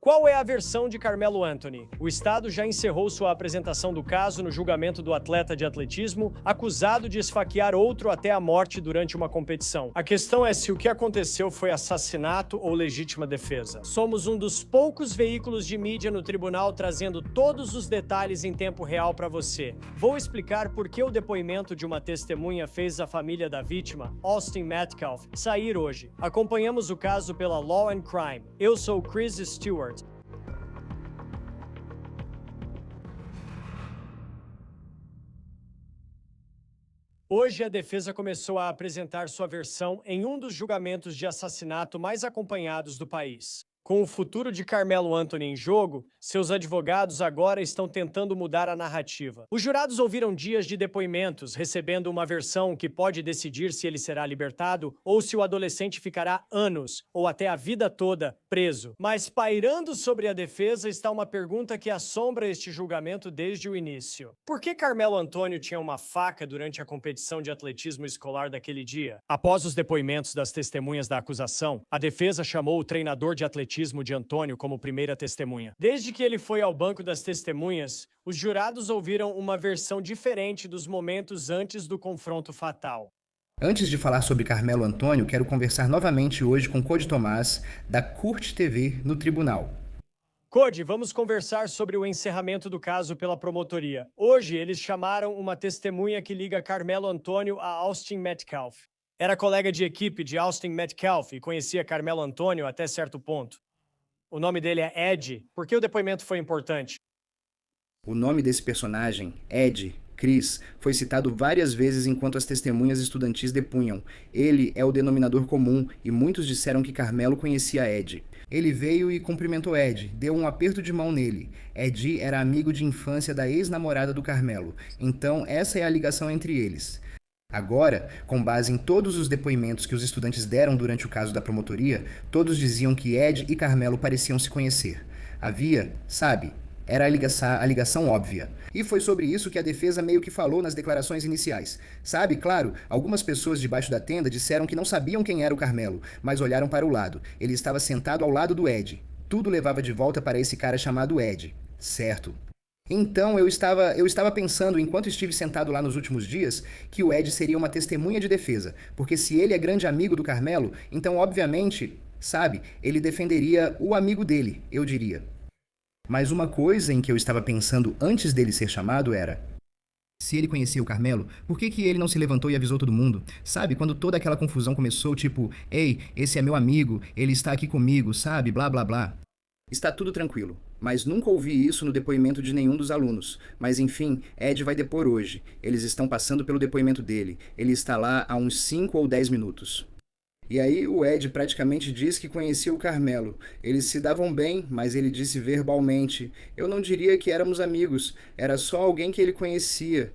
Qual é a versão de Carmelo Anthony? O Estado já encerrou sua apresentação do caso no julgamento do atleta de atletismo, acusado de esfaquear outro até a morte durante uma competição. A questão é se o que aconteceu foi assassinato ou legítima defesa. Somos um dos poucos veículos de mídia no tribunal trazendo todos os detalhes em tempo real para você. Vou explicar por que o depoimento de uma testemunha fez a família da vítima, Austin Metcalf, sair hoje. Acompanhamos o caso pela Law and Crime. Eu sou Chris Stewart. Hoje, a defesa começou a apresentar sua versão em um dos julgamentos de assassinato mais acompanhados do país. Com o futuro de Carmelo Anthony em jogo, seus advogados agora estão tentando mudar a narrativa. Os jurados ouviram dias de depoimentos, recebendo uma versão que pode decidir se ele será libertado ou se o adolescente ficará anos ou até a vida toda preso. Mas pairando sobre a defesa está uma pergunta que assombra este julgamento desde o início. Por que Carmelo Anthony tinha uma faca durante a competição de atletismo escolar daquele dia? Após os depoimentos das testemunhas da acusação, a defesa chamou o treinador de atletismo de Antônio como primeira testemunha. Desde que ele foi ao banco das testemunhas, os jurados ouviram uma versão diferente dos momentos antes do confronto fatal. Antes de falar sobre Carmelo Anthony, quero conversar novamente hoje com Cody Tomás, da Curte TV, no tribunal. Cody, vamos conversar sobre o encerramento do caso pela promotoria. Hoje, eles chamaram uma testemunha que liga Carmelo Anthony a Austin Metcalf. Era colega de equipe de Austin Metcalf e conhecia Carmelo Anthony até certo ponto. O nome dele é Ed. Por que o depoimento foi importante? O nome desse personagem, Ed, Chris, foi citado várias vezes enquanto as testemunhas estudantis depunham. Ele é o denominador comum e muitos disseram que Carmelo conhecia Ed. Ele veio e cumprimentou Ed, deu um aperto de mão nele. Ed era amigo de infância da ex-namorada do Carmelo, então essa é a ligação entre eles. Agora, com base em todos os depoimentos que os estudantes deram durante o caso da promotoria, todos diziam que Ed e Carmelo pareciam se conhecer. Havia, sabe, era a ligação óbvia. E foi sobre isso que a defesa meio que falou nas declarações iniciais. Sabe, claro, algumas pessoas debaixo da tenda disseram que não sabiam quem era o Carmelo, mas olharam para o lado. Ele estava sentado ao lado do Ed. Tudo levava de volta para esse cara chamado Ed. Certo. Então eu estava pensando, enquanto estive sentado lá nos últimos dias, que o Ed seria uma testemunha de defesa, porque se ele é grande amigo do Carmelo, então obviamente, sabe, ele defenderia o amigo dele, eu diria. Mas uma coisa em que eu estava pensando antes dele ser chamado era: se ele conhecia o Carmelo, por que ele não se levantou e avisou todo mundo? Sabe, quando toda aquela confusão começou, tipo, ei, esse é meu amigo, ele está aqui comigo, sabe, blá blá blá. Está tudo tranquilo, mas nunca ouvi isso no depoimento de nenhum dos alunos. Mas enfim, Ed vai depor hoje. Eles estão passando pelo depoimento dele. Ele está lá há uns 5 ou 10 minutos. E aí o Ed praticamente diz que conhecia o Carmelo. Eles se davam bem, mas ele disse verbalmente: eu não diria que éramos amigos, era só alguém que ele conhecia.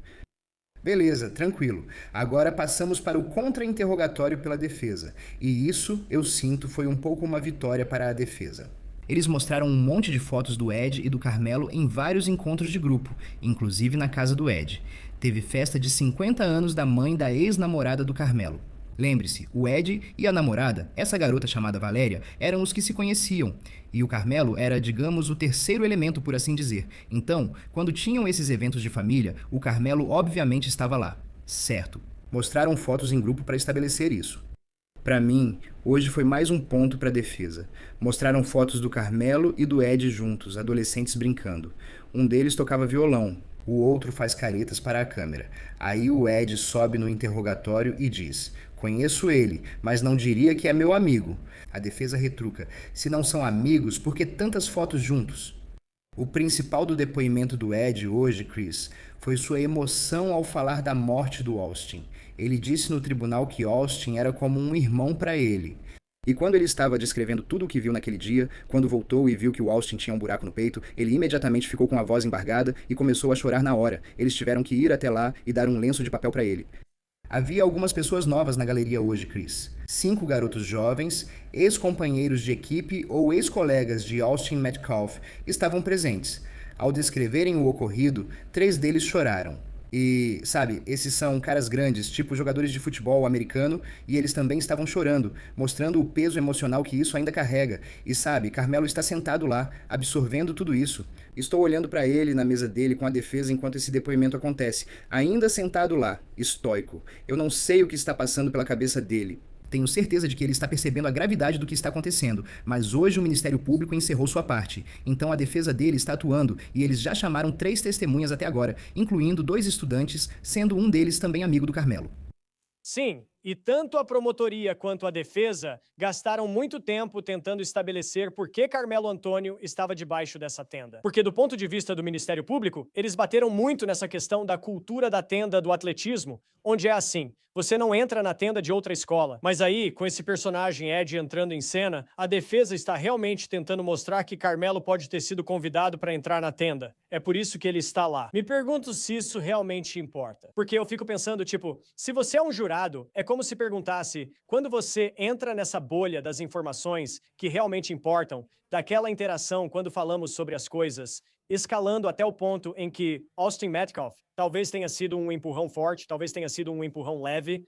Beleza, tranquilo. Agora passamos para o contra-interrogatório pela defesa. E isso, eu sinto, foi um pouco uma vitória para a defesa. Eles mostraram um monte de fotos do Ed e do Carmelo em vários encontros de grupo, inclusive na casa do Ed. Teve festa de 50 anos da mãe da ex-namorada do Carmelo. Lembre-se, o Ed e a namorada, essa garota chamada Valéria, eram os que se conheciam. E o Carmelo era, digamos, o terceiro elemento, por assim dizer. Então, quando tinham esses eventos de família, o Carmelo obviamente estava lá. Certo. Mostraram fotos em grupo para estabelecer isso. Para mim, hoje foi mais um ponto para a defesa. Mostraram fotos do Carmelo e do Ed juntos, adolescentes brincando. Um deles tocava violão, o outro faz caretas para a câmera. Aí o Ed sobe no interrogatório e diz: conheço ele, mas não diria que é meu amigo. A defesa retruca: se não são amigos, por que tantas fotos juntos? O principal do depoimento do Ed hoje, Chris, foi sua emoção ao falar da morte do Austin. Ele disse no tribunal que Austin era como um irmão para ele. E quando ele estava descrevendo tudo o que viu naquele dia, quando voltou e viu que o Austin tinha um buraco no peito, ele imediatamente ficou com a voz embargada e começou a chorar na hora. Eles tiveram que ir até lá e dar um lenço de papel para ele. Havia algumas pessoas novas na galeria hoje, Chris. 5 garotos jovens, ex-companheiros de equipe ou ex-colegas de Austin Metcalf estavam presentes. Ao descreverem o ocorrido, 3 deles choraram. E, sabe, esses são caras grandes, tipo jogadores de futebol americano, e eles também estavam chorando, mostrando o peso emocional que isso ainda carrega. E sabe, Carmelo está sentado lá, absorvendo tudo isso. Estou olhando para ele na mesa dele com a defesa enquanto esse depoimento acontece, ainda sentado lá, estoico. Eu não sei o que está passando pela cabeça dele. Tenho certeza de que ele está percebendo a gravidade do que está acontecendo, mas hoje o Ministério Público encerrou sua parte. Então a defesa dele está atuando e eles já chamaram 3 testemunhas até agora, incluindo 2 estudantes, sendo um deles também amigo do Carmelo. Sim, e tanto a promotoria quanto a defesa gastaram muito tempo tentando estabelecer por que Carmelo Antônio estava debaixo dessa tenda. Porque, do ponto de vista do Ministério Público, eles bateram muito nessa questão da cultura da tenda do atletismo, onde é assim: você não entra na tenda de outra escola. Mas aí, com esse personagem Ed entrando em cena, a defesa está realmente tentando mostrar que Carmelo pode ter sido convidado para entrar na tenda. É por isso que ele está lá. Me pergunto se isso realmente importa. Porque eu fico pensando, tipo, se você é um jurado, é como se perguntasse, quando você entra nessa bolha das informações que realmente importam, daquela interação quando falamos sobre as coisas, escalando até o ponto em que Austin Metcalf talvez tenha sido um empurrão forte, talvez tenha sido um empurrão leve.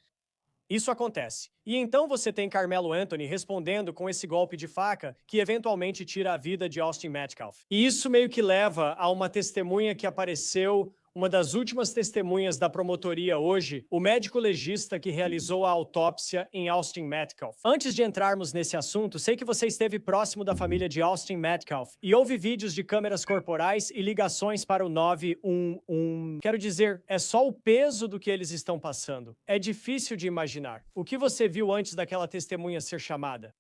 Isso acontece. E então você tem Carmelo Anthony respondendo com esse golpe de faca que eventualmente tira a vida de Austin Metcalf. E isso meio que leva a uma testemunha que apareceu, uma das últimas testemunhas da promotoria hoje, o médico legista que realizou a autópsia em Austin Metcalf. Antes de entrarmos nesse assunto, sei que você esteve próximo da família de Austin Metcalf e houve vídeos de câmeras corporais e ligações para o 911. Quero dizer, é só o peso do que eles estão passando. É difícil de imaginar. O que você viu antes daquela testemunha ser chamada?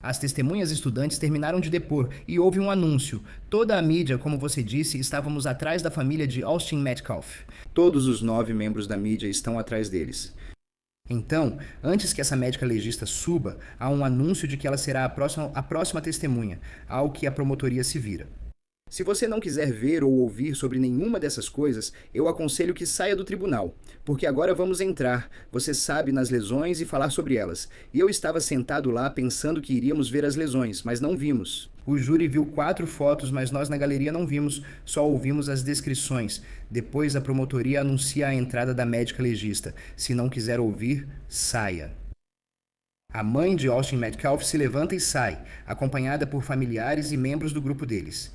As testemunhas estudantes terminaram de depor e houve um anúncio. Toda a mídia, como você disse, estávamos atrás da família de Austin Metcalf. Todos os 9 membros da mídia estão atrás deles. Então, antes que essa médica legista suba, há um anúncio de que ela será a próxima testemunha, ao que a promotoria se vira. Se você não quiser ver ou ouvir sobre nenhuma dessas coisas, eu aconselho que saia do tribunal, porque agora vamos entrar, você sabe, nas lesões e falar sobre elas. E eu estava sentado lá pensando que iríamos ver as lesões, mas não vimos. O júri viu 4 fotos, mas nós na galeria não vimos, só ouvimos as descrições. Depois a promotoria anuncia a entrada da médica legista. Se não quiser ouvir, saia. A mãe de Austin Metcalf se levanta e sai, acompanhada por familiares e membros do grupo deles.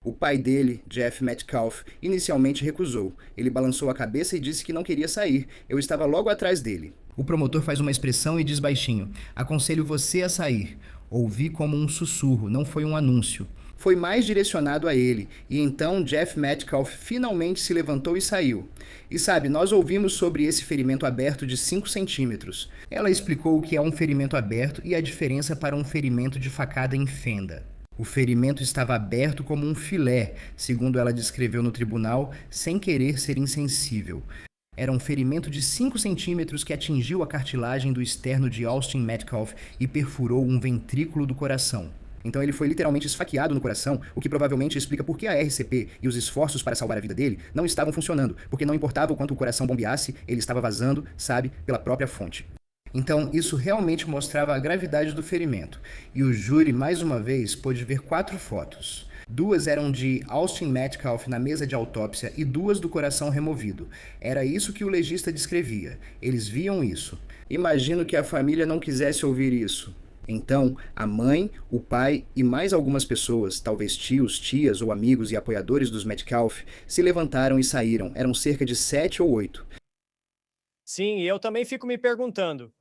O pai dele, Jeff Metcalf, inicialmente recusou. Ele balançou a cabeça e disse que não queria sair. Eu estava logo atrás dele. O promotor faz uma expressão e diz baixinho: aconselho você a sair. Ouvi como um sussurro, não foi um anúncio. Foi mais direcionado a ele, e então Jeff Metcalf finalmente se levantou e saiu. E sabe, nós ouvimos sobre esse ferimento aberto de 5 centímetros. Ela explicou o que é um ferimento aberto e a diferença para um ferimento de facada em fenda. O ferimento estava aberto como um filé, segundo ela descreveu no tribunal, sem querer ser insensível. Era um ferimento de 5 centímetros que atingiu a cartilagem do externo de Austin Metcalf e perfurou um ventrículo do coração. Então ele foi literalmente esfaqueado no coração, o que provavelmente explica por que a RCP e os esforços para salvar a vida dele não estavam funcionando, porque não importava o quanto o coração bombeasse, ele estava vazando, sabe, pela própria fonte. Então, isso realmente mostrava a gravidade do ferimento. E o júri, mais uma vez, pôde ver 4 fotos. 2 eram de Austin Metcalf na mesa de autópsia e 2 do coração removido. Era isso que o legista descrevia. Eles viam isso. Imagino que a família não quisesse ouvir isso. Então, a mãe, o pai e mais algumas pessoas, talvez tios, tias ou amigos e apoiadores dos Metcalf, se levantaram e saíram. Eram cerca de 7 ou 8. Sim, e eu também fico me perguntando,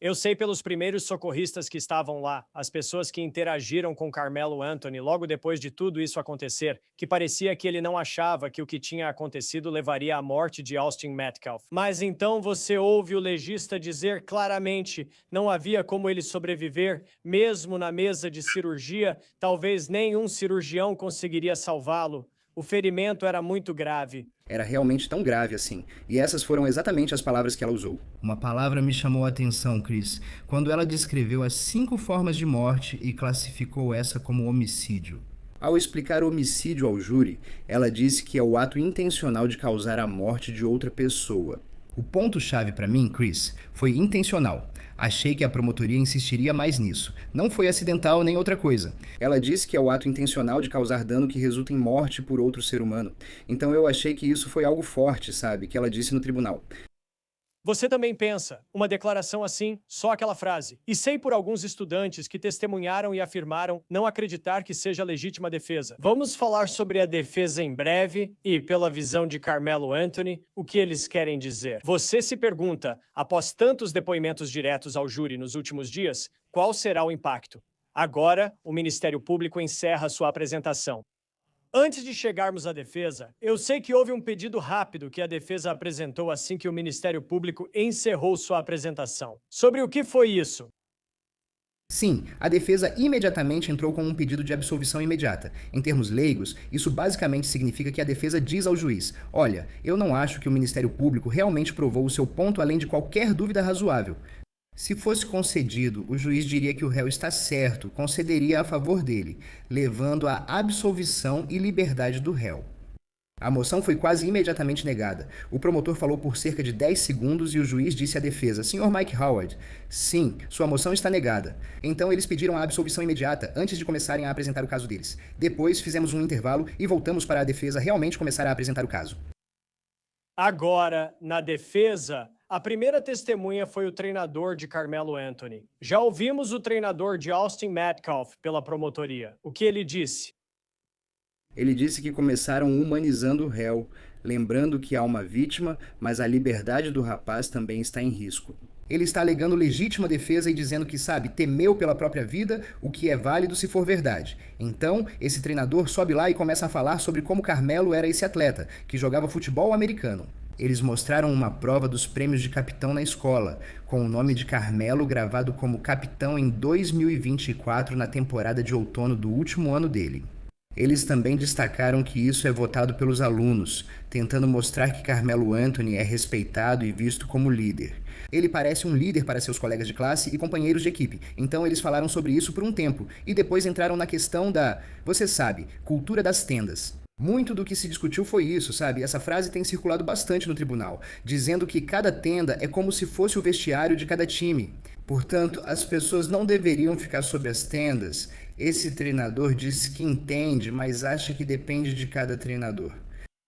eu sei pelos primeiros socorristas que estavam lá, as pessoas que interagiram com Carmelo Anthony logo depois de tudo isso acontecer, que parecia que ele não achava que o que tinha acontecido levaria à morte de Austin Metcalf. Mas então você ouve o legista dizer claramente não havia como ele sobreviver, mesmo na mesa de cirurgia, talvez nenhum cirurgião conseguiria salvá-lo. O ferimento era muito grave. Era realmente tão grave assim. E essas foram exatamente as palavras que ela usou. Uma palavra me chamou a atenção, Chris, quando ela descreveu as 5 formas de morte e classificou essa como homicídio. Ao explicar homicídio ao júri, ela disse que é o ato intencional de causar a morte de outra pessoa. O ponto-chave para mim, Chris, foi intencional. Achei que a promotoria insistiria mais nisso. Não foi acidental nem outra coisa. Ela disse que é o ato intencional de causar dano que resulta em morte por outro ser humano. Então eu achei que isso foi algo forte, sabe? Que ela disse no tribunal. Você também pensa, uma declaração assim, só aquela frase. E sei por alguns estudantes que testemunharam e afirmaram não acreditar que seja legítima defesa. Vamos falar sobre a defesa em breve e, pela visão de Carmelo Anthony, o que eles querem dizer. Você se pergunta, após tantos depoimentos diretos ao júri nos últimos dias, qual será o impacto? Agora, o Ministério Público encerra sua apresentação. Antes de chegarmos à defesa, eu sei que houve um pedido rápido que a defesa apresentou assim que o Ministério Público encerrou sua apresentação. Sobre o que foi isso? Sim, a defesa imediatamente entrou com um pedido de absolvição imediata. Em termos leigos, isso basicamente significa que a defesa diz ao juiz: olha, eu não acho que o Ministério Público realmente provou o seu ponto além de qualquer dúvida razoável. Se fosse concedido, o juiz diria que o réu está certo, concederia a favor dele, levando à absolvição e liberdade do réu. A moção foi quase imediatamente negada. O promotor falou por cerca de 10 segundos e o juiz disse à defesa: Sr. Mike Howard, sim, sua moção está negada. Então eles pediram a absolvição imediata antes de começarem a apresentar o caso deles. Depois fizemos um intervalo e voltamos para a defesa realmente começar a apresentar o caso. Agora, na defesa, a primeira testemunha foi o treinador de Carmelo Anthony. Já ouvimos o treinador de Austin Metcalf pela promotoria. O que ele disse? Ele disse que começaram humanizando o réu, lembrando que há uma vítima, mas a liberdade do rapaz também está em risco. Ele está alegando legítima defesa e dizendo que, sabe, temeu pela própria vida, o que é válido se for verdade. Então, esse treinador sobe lá e começa a falar sobre como Carmelo era esse atleta, que jogava futebol americano. Eles mostraram uma prova dos prêmios de capitão na escola, com o nome de Carmelo gravado como capitão em 2024 na temporada de outono do último ano dele. Eles também destacaram que isso é votado pelos alunos, tentando mostrar que Carmelo Anthony é respeitado e visto como líder. Ele parece um líder para seus colegas de classe e companheiros de equipe, então eles falaram sobre isso por um tempo, e depois entraram na questão da, você sabe, cultura das tendas. Muito do que se discutiu foi isso, sabe? Essa frase tem circulado bastante no tribunal, dizendo que cada tenda é como se fosse o vestiário de cada time. Portanto, as pessoas não deveriam ficar sob as tendas. Esse treinador disse que entende, mas acha que depende de cada treinador.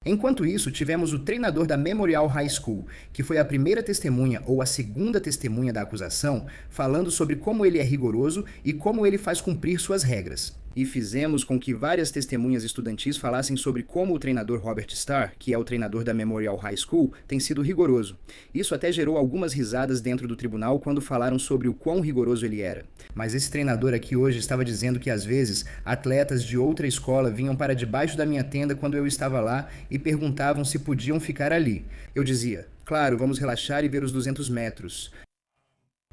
Enquanto isso, tivemos o treinador da Memorial High School, que foi a primeira testemunha ou a segunda testemunha da acusação, falando sobre como ele é rigoroso e como ele faz cumprir suas regras. E fizemos com que várias testemunhas estudantis falassem sobre como o treinador Robert Starr, que é o treinador da Memorial High School, tem sido rigoroso. Isso até gerou algumas risadas dentro do tribunal quando falaram sobre o quão rigoroso ele era. Mas esse treinador aqui hoje estava dizendo que às vezes atletas de outra escola vinham para debaixo da minha tenda quando eu estava lá e perguntavam se podiam ficar ali. Eu dizia: claro, vamos relaxar e ver os 200 metros.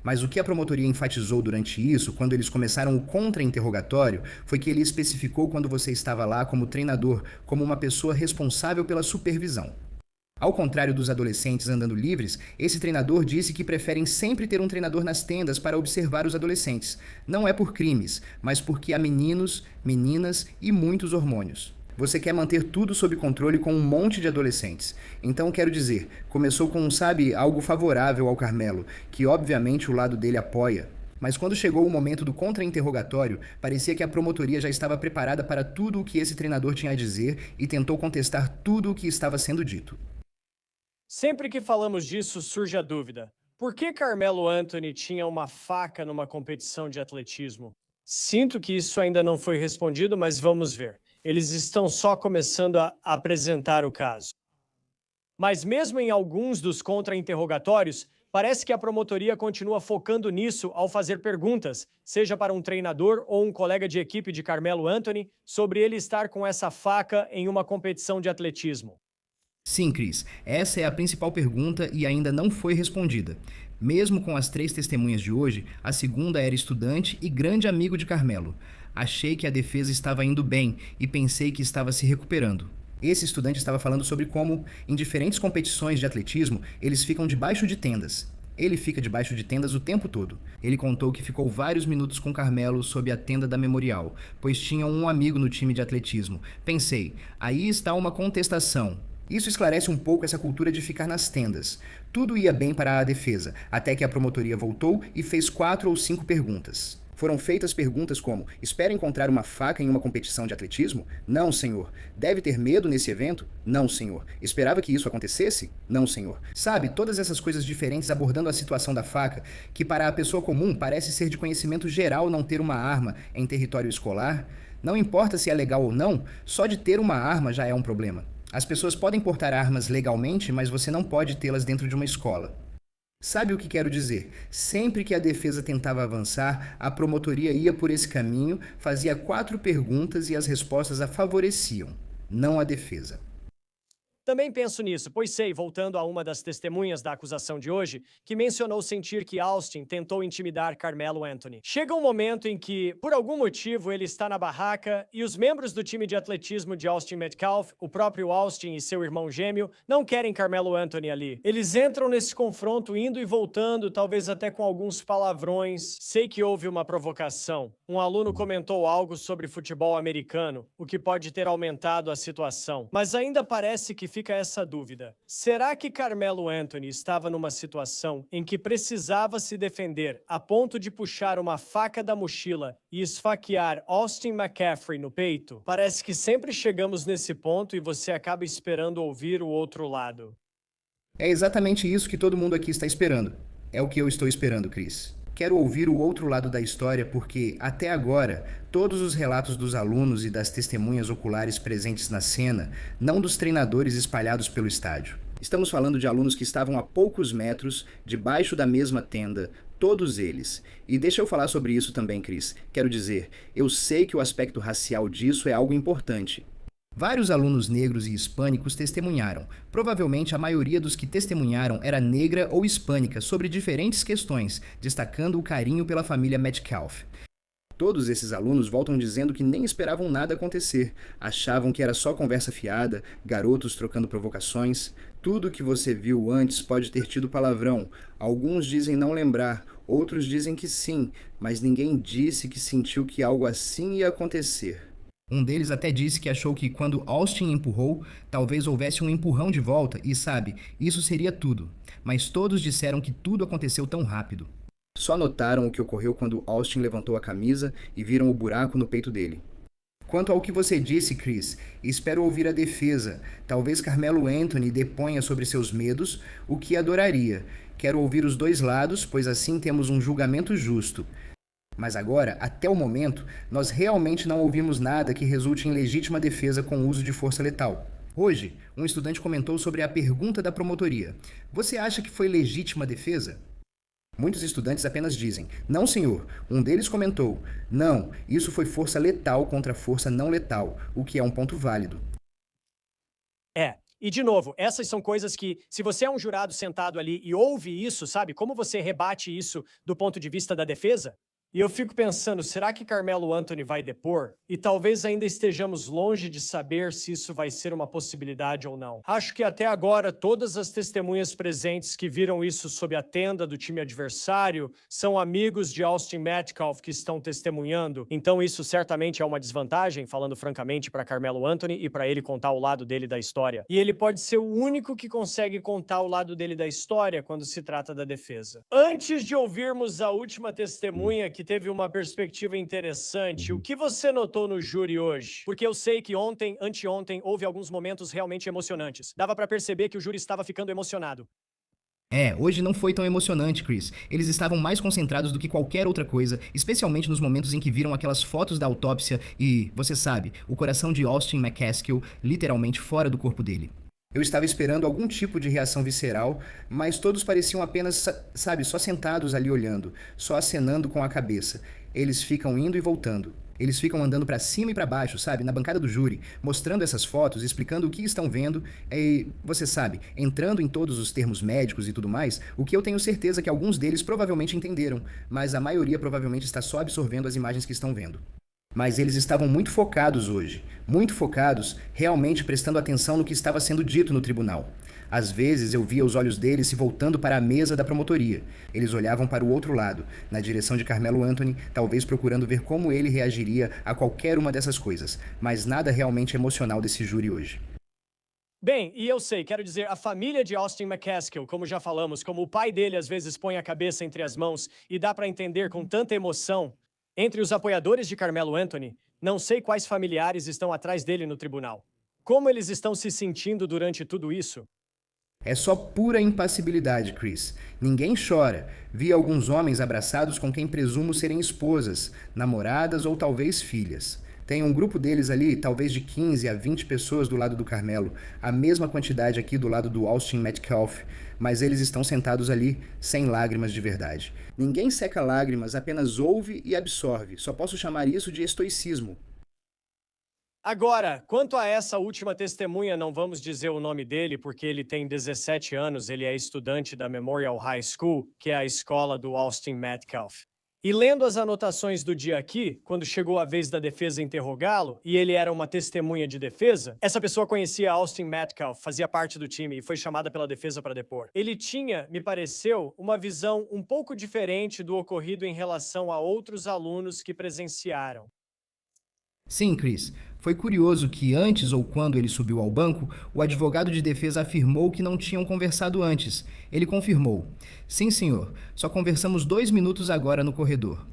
Mas o que a promotoria enfatizou durante isso, quando eles começaram o contra-interrogatório, foi que ele especificou quando você estava lá como treinador, como uma pessoa responsável pela supervisão. Ao contrário dos adolescentes andando livres, esse treinador disse que preferem sempre ter um treinador nas tendas para observar os adolescentes. Não é por crimes, mas porque há meninos, meninas e muitos hormônios. Você quer manter tudo sob controle com um monte de adolescentes. Então, quero dizer, começou com, sabe, algo favorável ao Carmelo, que obviamente o lado dele apoia. Mas quando chegou o momento do contra-interrogatório, parecia que a promotoria já estava preparada para tudo o que esse treinador tinha a dizer e tentou contestar tudo o que estava sendo dito. Sempre que falamos disso, surge a dúvida. Por que Carmelo Anthony tinha uma faca numa competição de atletismo? Sinto que isso ainda não foi respondido, mas vamos ver. Eles estão só começando a apresentar o caso. Mas mesmo em alguns dos contra-interrogatórios, parece que a promotoria continua focando nisso ao fazer perguntas, seja para um treinador ou um colega de equipe de Carmelo Anthony, sobre ele estar com essa faca em uma competição de atletismo. Sim, Chris, essa é a principal pergunta e ainda não foi respondida. Mesmo com as 3 testemunhas de hoje, a segunda era estudante e grande amigo de Carmelo. Achei que a defesa estava indo bem e pensei que estava se recuperando. Esse estudante estava falando sobre como, em diferentes competições de atletismo, eles ficam debaixo de tendas. Ele fica debaixo de tendas o tempo todo. Ele contou que ficou vários minutos com Carmelo sob a tenda da Memorial, pois tinha um amigo no time de atletismo. Pensei, aí está uma contestação. Isso esclarece um pouco essa cultura de ficar nas tendas. Tudo ia bem para a defesa, até que a promotoria voltou e fez 4 ou 5 perguntas. Foram feitas perguntas como: espera encontrar uma faca em uma competição de atletismo? Não, senhor. Deve ter medo nesse evento? Não, senhor. Esperava que isso acontecesse? Não, senhor. Sabe, todas essas coisas diferentes abordando a situação da faca, que para a pessoa comum parece ser de conhecimento geral não ter uma arma em território escolar. Não importa se é legal ou não, só de ter uma arma já é um problema. As pessoas podem portar armas legalmente, mas você não pode tê-las dentro de uma escola. Sabe o que quero dizer? Sempre que a defesa tentava avançar, a promotoria ia por esse caminho, fazia 4 perguntas e as respostas a favoreciam, não a defesa. Também penso nisso, pois sei, voltando a uma das testemunhas da acusação de hoje, que mencionou sentir que Austin tentou intimidar Carmelo Anthony. Chega um momento em que, por algum motivo, ele está na barraca e os membros do time de atletismo de Austin Metcalf, o próprio Austin e seu irmão gêmeo, não querem Carmelo Anthony ali. Eles entram nesse confronto indo e voltando, talvez até com alguns palavrões. Sei que houve uma provocação. Um aluno comentou algo sobre futebol americano, o que pode ter aumentado a situação. Mas ainda parece que fica essa dúvida. Será que Carmelo Anthony estava numa situação em que precisava se defender a ponto de puxar uma faca da mochila e esfaquear Austin McCaffrey no peito? Parece que sempre chegamos nesse ponto e você acaba esperando ouvir o outro lado. É exatamente isso que todo mundo aqui está esperando. É o que eu estou esperando, Chris. Quero ouvir o outro lado da história porque, até agora, todos os relatos dos alunos e das testemunhas oculares presentes na cena, não dos treinadores espalhados pelo estádio. Estamos falando de alunos que estavam a poucos metros, debaixo da mesma tenda, todos eles. E deixa eu falar sobre isso também, Chris. Quero dizer, eu sei que o aspecto racial disso é algo importante. Vários alunos negros e hispânicos testemunharam. Provavelmente a maioria dos que testemunharam era negra ou hispânica sobre diferentes questões, destacando o carinho pela família Metcalf. Todos esses alunos voltam dizendo que nem esperavam nada acontecer, achavam que era só conversa fiada, garotos trocando provocações. Tudo que você viu antes pode ter tido palavrão. Alguns dizem não lembrar, outros dizem que sim, mas ninguém disse que sentiu que algo assim ia acontecer. Um deles até disse que achou que quando Austin empurrou, talvez houvesse um empurrão de volta e, sabe, isso seria tudo. Mas todos disseram que tudo aconteceu tão rápido. Só notaram o que ocorreu quando Austin levantou a camisa e viram o buraco no peito dele. Quanto ao que você disse, Chris, espero ouvir a defesa. Talvez Carmelo Anthony deponha sobre seus medos, o que adoraria. Quero ouvir os dois lados, pois assim temos um julgamento justo. Mas agora, até o momento, nós realmente não ouvimos nada que resulte em legítima defesa com o uso de força letal. Hoje, um estudante comentou sobre a pergunta da promotoria. Você acha que foi legítima defesa? Muitos estudantes apenas dizem, não senhor. Um deles comentou, não, isso foi força letal contra força não letal, o que é um ponto válido. E de novo, essas são coisas que, se você é um jurado sentado ali e ouve isso, sabe, como você rebate isso do ponto de vista da defesa? E eu fico pensando, será que Carmelo Anthony vai depor? E talvez ainda estejamos longe de saber se isso vai ser uma possibilidade ou não. Acho que até agora todas as testemunhas presentes que viram isso sob a tenda do time adversário são amigos de Austin Metcalf que estão testemunhando. Então isso certamente é uma desvantagem, falando francamente, para Carmelo Anthony e para ele contar o lado dele da história. E ele pode ser o único que consegue contar o lado dele da história quando se trata da defesa. Antes de ouvirmos a última testemunha que teve uma perspectiva interessante. O que você notou no júri hoje? Porque eu sei que ontem, anteontem, houve alguns momentos realmente emocionantes. Dava pra perceber que o júri estava ficando emocionado. Hoje não foi tão emocionante, Chris. Eles estavam mais concentrados do que qualquer outra coisa, especialmente nos momentos em que viram aquelas fotos da autópsia e, você sabe, o coração de Austin McCaskill literalmente fora do corpo dele. Eu estava esperando algum tipo de reação visceral, mas todos pareciam apenas, sabe, só sentados ali olhando, só acenando com a cabeça. Eles ficam indo e voltando. Eles ficam andando para cima e para baixo, sabe, na bancada do júri, mostrando essas fotos, explicando o que estão vendo e, você sabe, entrando em todos os termos médicos e tudo mais, o que eu tenho certeza que alguns deles provavelmente entenderam, mas a maioria provavelmente está só absorvendo as imagens que estão vendo. Mas eles estavam muito focados hoje, muito focados, realmente prestando atenção no que estava sendo dito no tribunal. Às vezes eu via os olhos deles se voltando para a mesa da promotoria. Eles olhavam para o outro lado, na direção de Carmelo Anthony, talvez procurando ver como ele reagiria a qualquer uma dessas coisas, mas nada realmente emocional desse júri hoje. Bem, e eu sei, quero dizer, a família de Austin McCaskill, como já falamos, como o pai dele às vezes põe a cabeça entre as mãos e dá para entender com tanta emoção, entre os apoiadores de Carmelo Anthony, não sei quais familiares estão atrás dele no tribunal. Como eles estão se sentindo durante tudo isso? É só pura impassibilidade, Chris. Ninguém chora. Vi alguns homens abraçados com quem presumo serem esposas, namoradas ou talvez filhas. Tem um grupo deles ali, talvez de 15 a 20 pessoas do lado do Carmelo, a mesma quantidade aqui do lado do Austin Metcalf, mas eles estão sentados ali sem lágrimas de verdade. Ninguém seca lágrimas, apenas ouve e absorve. Só posso chamar isso de estoicismo. Agora, quanto a essa última testemunha, não vamos dizer o nome dele porque ele tem 17 anos, ele é estudante da Memorial High School, que é a escola do Austin Metcalf. E lendo as anotações do dia aqui, quando chegou a vez da defesa interrogá-lo, e ele era uma testemunha de defesa, essa pessoa conhecia Austin Metcalf, fazia parte do time e foi chamada pela defesa para depor. Ele tinha, me pareceu, uma visão um pouco diferente do ocorrido em relação a outros alunos que presenciaram. Sim, Chris. Foi curioso que antes ou quando ele subiu ao banco, o advogado de defesa afirmou que não tinham conversado antes. Ele confirmou. Sim, senhor. Só conversamos 2 minutos agora no corredor.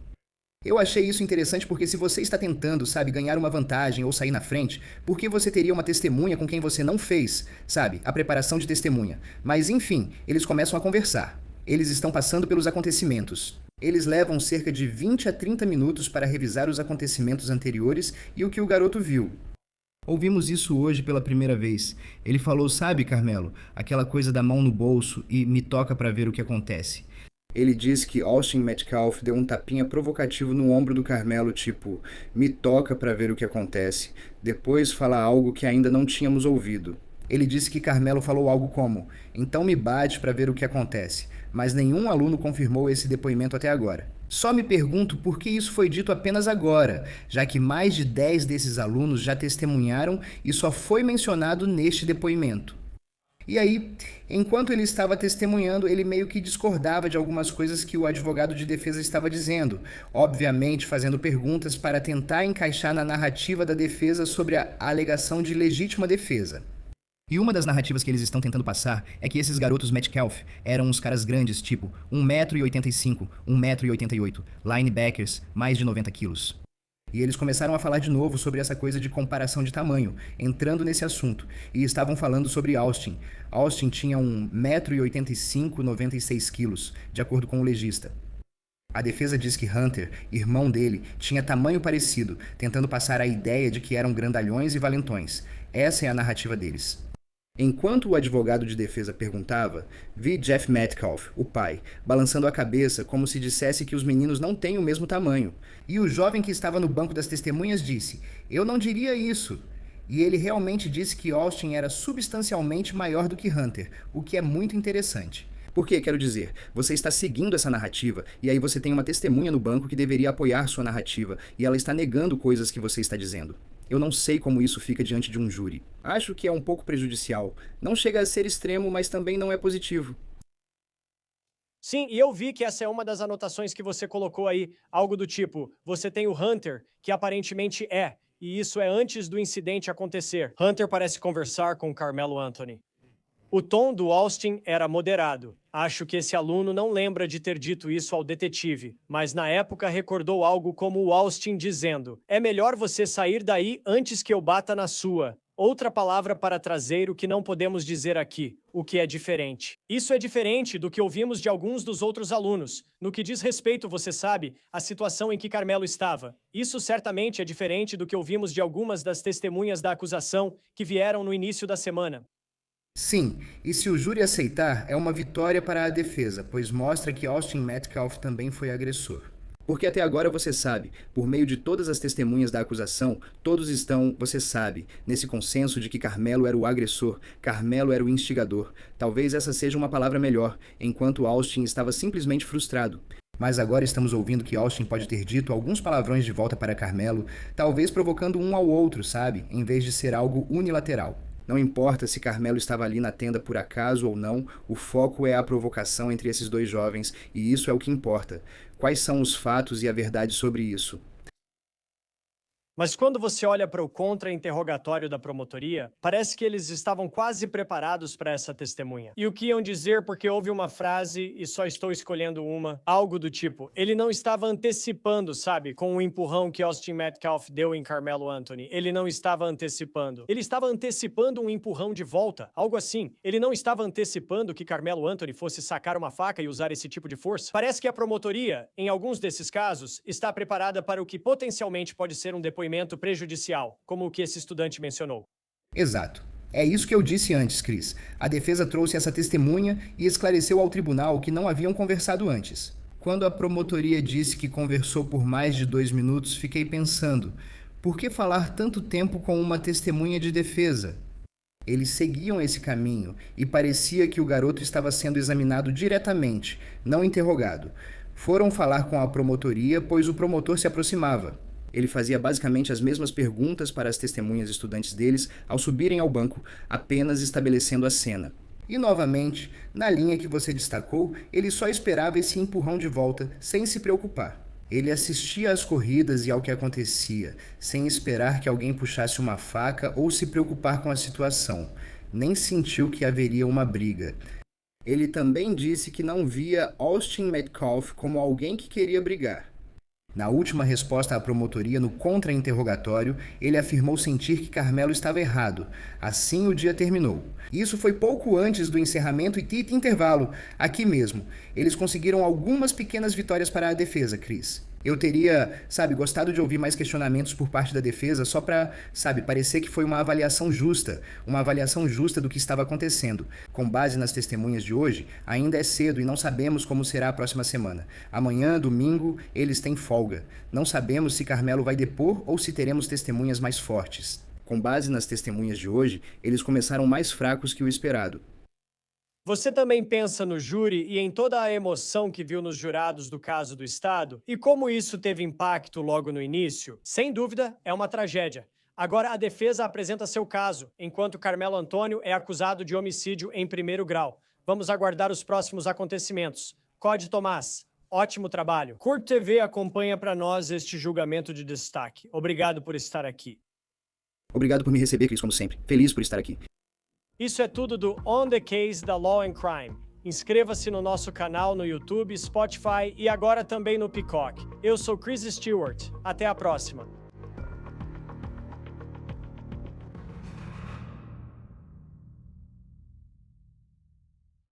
Eu achei isso interessante porque se você está tentando, sabe, ganhar uma vantagem ou sair na frente, por que você teria uma testemunha com quem você não fez, sabe, a preparação de testemunha? Mas enfim, eles começam a conversar. Eles estão passando pelos acontecimentos. Eles levam cerca de 20 a 30 minutos para revisar os acontecimentos anteriores e o que o garoto viu. Ouvimos isso hoje pela primeira vez. Ele falou, sabe, Carmelo, aquela coisa da mão no bolso e me toca para ver o que acontece. Ele disse que Austin Metcalf deu um tapinha provocativo no ombro do Carmelo, tipo, me toca para ver o que acontece. Depois fala algo que ainda não tínhamos ouvido. Ele disse que Carmelo falou algo como, então me bate para ver o que acontece. Mas nenhum aluno confirmou esse depoimento até agora. Só me pergunto por que isso foi dito apenas agora, já que mais de 10 desses alunos já testemunharam e só foi mencionado neste depoimento. E aí, enquanto ele estava testemunhando, ele meio que discordava de algumas coisas que o advogado de defesa estava dizendo, obviamente fazendo perguntas para tentar encaixar na narrativa da defesa sobre a alegação de legítima defesa. E uma das narrativas que eles estão tentando passar é que esses garotos Metcalf eram uns caras grandes, tipo 1,85 m, 1,88 m, linebackers, mais de 90 quilos. E eles começaram a falar de novo sobre essa coisa de comparação de tamanho, entrando nesse assunto, e estavam falando sobre Austin. Austin tinha 1,85 m, 96 quilos, de acordo com o legista. A defesa diz que Hunter, irmão dele, tinha tamanho parecido, tentando passar a ideia de que eram grandalhões e valentões. Essa é a narrativa deles. Enquanto o advogado de defesa perguntava, vi Jeff Metcalf, o pai, balançando a cabeça como se dissesse que os meninos não têm o mesmo tamanho. E o jovem que estava no banco das testemunhas disse, eu não diria isso. E ele realmente disse que Austin era substancialmente maior do que Hunter, o que é muito interessante. Porque, quero dizer, você está seguindo essa narrativa e aí você tem uma testemunha no banco que deveria apoiar sua narrativa e ela está negando coisas que você está dizendo. Eu não sei como isso fica diante de um júri. Acho que é um pouco prejudicial. Não chega a ser extremo, mas também não é positivo. Sim, e eu vi que essa é uma das anotações que você colocou aí, algo do tipo, você tem o Hunter, que aparentemente é, e isso é antes do incidente acontecer. Hunter parece conversar com Carmelo Anthony. O tom do Austin era moderado. Acho que esse aluno não lembra de ter dito isso ao detetive, mas na época recordou algo como o Austin dizendo: é melhor você sair daí antes que eu bata na sua. Outra palavra para traseiro que não podemos dizer aqui, o que é diferente. Isso é diferente do que ouvimos de alguns dos outros alunos. No que diz respeito, você sabe, à situação em que Carmelo estava. Isso certamente é diferente do que ouvimos de algumas das testemunhas da acusação que vieram no início da semana. Sim, e se o júri aceitar, é uma vitória para a defesa, pois mostra que Austin Metcalf também foi agressor. Porque até agora você sabe, por meio de todas as testemunhas da acusação, todos estão, você sabe, nesse consenso de que Carmelo era o agressor, Carmelo era o instigador. Talvez essa seja uma palavra melhor, enquanto Austin estava simplesmente frustrado. Mas agora estamos ouvindo que Austin pode ter dito alguns palavrões de volta para Carmelo, talvez provocando um ao outro, sabe, em vez de ser algo unilateral. Não importa se Carmelo estava ali na tenda por acaso ou não, o foco é a provocação entre esses dois jovens, e isso é o que importa. Quais são os fatos e a verdade sobre isso? Mas quando você olha para o contra-interrogatório da promotoria, parece que eles estavam quase preparados para essa testemunha. E o que iam dizer porque houve uma frase e só estou escolhendo uma, algo do tipo, ele não estava antecipando, sabe, com o empurrão que Austin Metcalf deu em Carmelo Anthony. Ele não estava antecipando. Ele estava antecipando um empurrão de volta, algo assim. Ele não estava antecipando que Carmelo Anthony fosse sacar uma faca e usar esse tipo de força. Parece que a promotoria, em alguns desses casos, está preparada para o que potencialmente pode ser um depoimento prejudicial, como o que esse estudante mencionou. Exato. É isso que eu disse antes, Chris. A defesa trouxe essa testemunha e esclareceu ao tribunal que não haviam conversado antes. Quando a promotoria disse que conversou por mais de 2 minutos, fiquei pensando, por que falar tanto tempo com uma testemunha de defesa? Eles seguiam esse caminho e parecia que o garoto estava sendo examinado diretamente, não interrogado. Foram falar com a promotoria, pois o promotor se aproximava. Ele fazia basicamente as mesmas perguntas para as testemunhas estudantes deles ao subirem ao banco, apenas estabelecendo a cena. E novamente, na linha que você destacou, ele só esperava esse empurrão de volta, sem se preocupar. Ele assistia às corridas e ao que acontecia, sem esperar que alguém puxasse uma faca ou se preocupar com a situação. Nem sentiu que haveria uma briga. Ele também disse que não via Austin Metcalf como alguém que queria brigar. Na última resposta à promotoria no contra-interrogatório, ele afirmou sentir que Carmelo estava errado. Assim o dia terminou. Isso foi pouco antes do encerramento e intervalo, aqui mesmo. Eles conseguiram algumas pequenas vitórias para a defesa, Chris. Eu teria, gostado de ouvir mais questionamentos por parte da defesa só para, parecer que foi uma avaliação justa do que estava acontecendo. Com base nas testemunhas de hoje, ainda é cedo e não sabemos como será a próxima semana. Amanhã, domingo, eles têm folga. Não sabemos se Carmelo vai depor ou se teremos testemunhas mais fortes. Com base nas testemunhas de hoje, eles começaram mais fracos que o esperado. Você também pensa no júri e em toda a emoção que viu nos jurados do caso do Estado? E como isso teve impacto logo no início? Sem dúvida, é uma tragédia. Agora a defesa apresenta seu caso, enquanto Carmelo Antônio é acusado de homicídio em 1º grau. Vamos aguardar os próximos acontecimentos. Code Tomás, ótimo trabalho. Curt TV acompanha para nós este julgamento de destaque. Obrigado por estar aqui. Obrigado por me receber, Chris, como sempre. Feliz por estar aqui. Isso é tudo do On the Case da Law and Crime. Inscreva-se no nosso canal no YouTube, Spotify e agora também no Peacock. Eu sou Chris Stewart. Até a próxima.